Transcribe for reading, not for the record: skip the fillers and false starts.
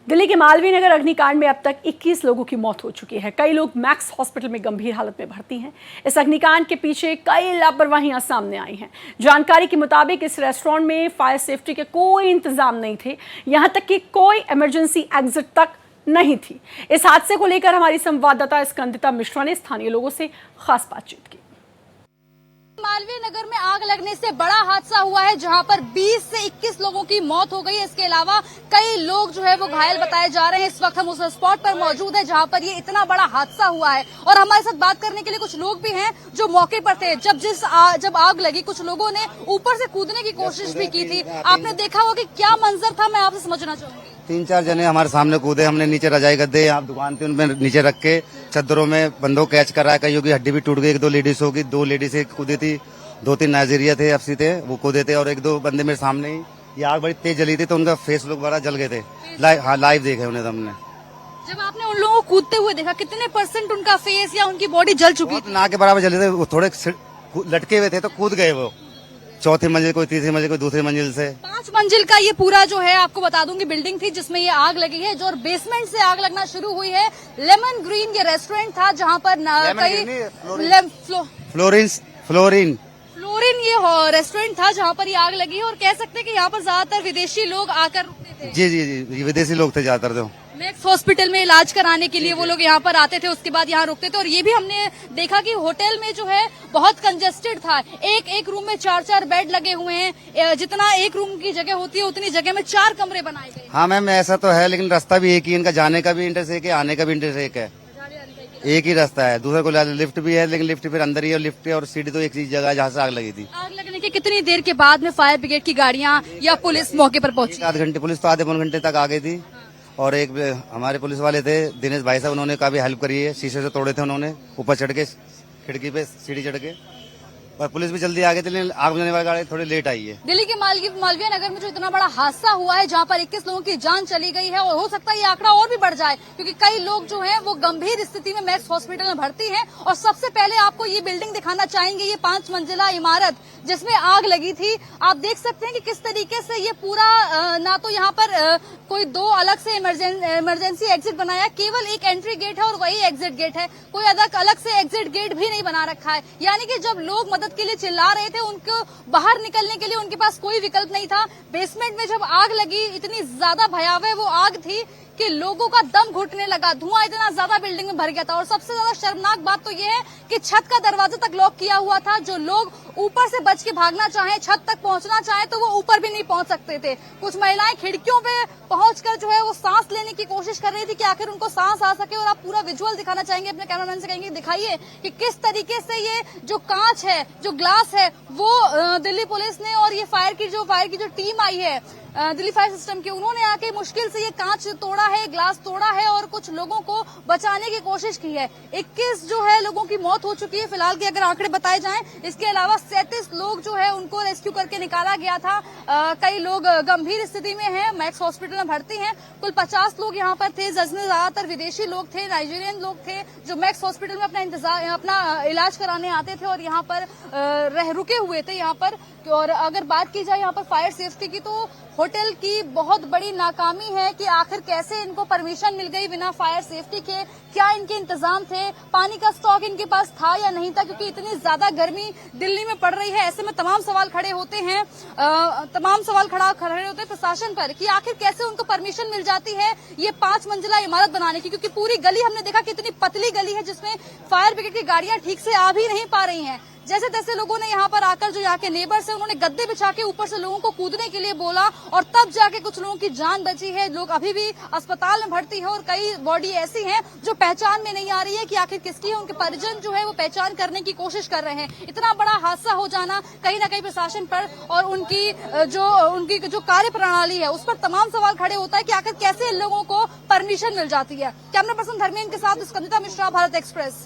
दिल्ली के मालवीय नगर अग्निकांड में अब तक 21 लोगों की मौत हो चुकी है। कई लोग मैक्स हॉस्पिटल में गंभीर हालत में भर्ती हैं। इस अग्निकांड के पीछे कई लापरवाहियां सामने आई हैं। जानकारी के मुताबिक इस रेस्टोरेंट में फायर सेफ्टी के कोई इंतजाम नहीं थे, यहां तक कि कोई इमरजेंसी एग्जिट तक नहीं थी। इस हादसे को लेकर हमारी संवाददाता स्कंदिता मिश्रा ने स्थानीय लोगों से खास बातचीत की। मालवीय नगर में आग लगने से बड़ा हादसा हुआ है, जहां पर 20 से 21 लोगों की मौत हो गई है। इसके अलावा कई लोग जो है वो घायल बताए जा रहे हैं। इस वक्त हम उस स्पॉट पर मौजूद है जहां पर ये इतना बड़ा हादसा हुआ है, और हमारे साथ बात करने के लिए कुछ लोग भी हैं जो मौके पर थे। जब आग लगी, कुछ लोगों ने ऊपर से कूदने की कोशिश भी की थी। आपने देखा होगा कि क्या मंजर था, मैं आपसे समझना चाहूंगी। 3-4 जने हमारे सामने कूदे, हमने नीचे रजाई गद्दे आप दुकान थी उनमें नीचे रख के चद्दरों में बंदों कैच कर रहा है। कईयों की हड्डी भी टूट गई। 1-2 लेडीज होगी, 2 लेडीज कूदी थी, 2-3 नाइजीरिया थे, एफसी थे, वो कूदे थे, और 1-2 बंदे मेरे सामने ही। ये आग बड़ी तेज जली थी तो उनका फेस लोग बड़ा जल गए थे। लाइव देखे उन्हें हमने। जब आपने उन लोगों को कूदते हुए देखा, कितने % उनका फेस या उनकी बॉडी जल चुकी थी? ना के बराबर जले थे। वो थोड़े लटके हुए थे तो कूद गए। वो चौथी मंजिल, कोई तीसरी मंजिल, कोई दूसरी मंजिल से। 5 मंजिल का ये पूरा जो है, आपको बता दूंगी, बिल्डिंग थी जिसमें ये आग लगी है। जो बेसमेंट से आग लगना शुरू हुई है। लेमन ग्रीन ये रेस्टोरेंट था जहां पर फ्लोरिन ये रेस्टोरेंट था जहां पर ये आग लगी है। और कह सकते हैं कि यहाँ पर ज्यादातर विदेशी लोग आकर रुकते थे। जी, विदेशी लोग थे ज्यादातर। तो मैक्स हॉस्पिटल में इलाज कराने के लिए वो लोग यहाँ पर आते थे, उसके बाद यहाँ रुकते थे। और ये भी हमने देखा कि होटल में जो है बहुत कंजेस्टेड था। एक रूम में 4-4 बेड लगे हुए हैं। जितना एक रूम की जगह होती है उतनी जगह में 4 कमरे बनाए गए। हाँ मैम, ऐसा तो है, लेकिन रास्ता भी एक ही, इनका जाने का भी इंटरेस्ट एक है, आने का भी इंटरेस्ट एक है। एक ही रास्ता है। दूसरा को लिफ्ट भी है, लेकिन लिफ्ट फिर अंदर ही है, और लिफ्ट और सीढ़ी तो एक चीज जगह है जहाँ से आग लगी थी। आग लगने के कितनी देर के बाद में फायर ब्रिगेड की गाड़ियाँ या पुलिस मौके पर पहुंची? 8 घंटे, पुलिस तो आधे पौन घंटे तक आ गई थी। और एक हमारे पुलिस वाले थे दिनेश भाई साहब, उन्होंने काफी हेल्प करी है। शीशे से तोड़े थे उन्होंने, ऊपर चढ़ के खिड़की पे सीढ़ी चढ़ के। और पुलिस भी जल्दी आ गई थी, लेकिन आग बुझाने वाली गाड़ी थोड़ी लेट आई है। दिल्ली के मालवीय नगर में जो इतना बड़ा हादसा हुआ है, जहां पर 21 लोगों की जान चली गई है, और हो सकता है ये आंकड़ा और भी बढ़ जाए, क्योंकि कई लोग जो हैं वो गंभीर स्थिति में मैक्स हॉस्पिटल में भर्ती हैं। और सबसे पहले आपको ये बिल्डिंग दिखाना चाहेंगे, ये 5 मंजिला इमारत जिसमें आग लगी थी। आप देख सकते हैं कि किस तरीके से ये पूरा, ना तो यहाँ पर कोई 2 अलग से इमरजेंसी एग्जिट बनाया, केवल एक एंट्री गेट है और वही एग्जिट गेट है। कोई अलग से एग्जिट गेट भी नहीं बना रखा है। यानी कि जब लोग मदद के लिए चिल्ला रहे थे, उनको बाहर निकलने के लिए उनके पास कोई विकल्प नहीं था। बेसमेंट में जब आग लगी, इतनी ज्यादा भयावह वो आग थी कि लोगों का दम घुटने लगा। धुआं इतना ज्यादा बिल्डिंग में भर गया था। और सबसे ज्यादा शर्मनाक बात तो ये है कि छत का दरवाजा तक लॉक किया हुआ था। जो लोग ऊपर से बच के भागना चाहें, छत तक पहुंचना चाहें, तो वो ऊपर भी नहीं पहुंच सकते थे। कुछ महिलाएं खिड़कियों पे पहुंचकर जो है वो सांस लेने की कोशिश कर रही थी कि आखिर उनको सांस आ सके। और आप पूरा विजुअल दिखाना चाहेंगे, अपने कैमरामैन से कहेंगे दिखाइए कि किस तरीके से ये जो कांच है, जो ग्लास है, वो दिल्ली पुलिस ने और ये फायर की जो टीम आई है दिल्ली फायर सिस्टम की, उन्होंने आके मुश्किल से ये कांच तोड़ा है, ग्लास तोड़ा है, और कुछ लोगों को बचाने की कोशिश की है। 21 जो है लोगों की मौत हो चुकी है फिलहाल के अगर आंकड़े बताए जाएं। इसके अलावा 37 लोग जो है उनको रेस्क्यू करके निकाला गया था। कई लोग गंभीर स्थिति में हैं, मैक्स हॉस्पिटल में भर्ती हैं। कुल 50 लोग यहाँ पर थे, जिसमें ज्यादातर विदेशी लोग थे, नाइजीरियन लोग थे, जो मैक्स हॉस्पिटल में अपना इलाज कराने आते थे और यहाँ पर रुके हुए थे यहाँ पर। और अगर बात की जाए यहाँ पर फायर सेफ्टी की, तो होटल की बहुत बड़ी नाकामी है कि आखिर कैसे इनको परमिशन मिल गई बिना फायर सेफ्टी के। क्या इनके इंतजाम थे? पानी का स्टॉक इनके पास था या नहीं था? क्योंकि इतनी ज्यादा गर्मी दिल्ली में पड़ रही है, ऐसे में तमाम सवाल खड़े होते हैं प्रशासन पर कि आखिर कैसे उनको परमिशन मिल जाती है ये 5 मंजिला इमारत बनाने की। क्योंकि पूरी गली हमने देखा कि इतनी पतली गली है जिसमें फायर ब्रिगेड की गाड़ियां ठीक से आ भी नहीं पा रही हैं। जैसे तैसे लोगों ने यहाँ पर आकर, जो यहाँ के नेबर्स हैं, उन्होंने गद्दे बिछा के ऊपर से लोगों को कूदने के लिए बोला, और तब जाके कुछ लोगों की जान बची है। लोग अभी भी अस्पताल में भर्ती है, और कई बॉडी ऐसी हैं जो पहचान में नहीं आ रही है कि आखिर किसकी है। उनके परिजन जो है वो पहचान करने की कोशिश कर रहे हैं। इतना बड़ा हादसा हो जाना कहीं ना कहीं प्रशासन पर और उनकी जो कार्य प्रणाली है उस पर तमाम सवाल खड़े होता है कि आखिर कैसे इन लोगों को परमिशन मिल जाती है। कैमरा पर्सन धर्मेंद्र के साथ स्कंदिता मिश्रा, भारत एक्सप्रेस।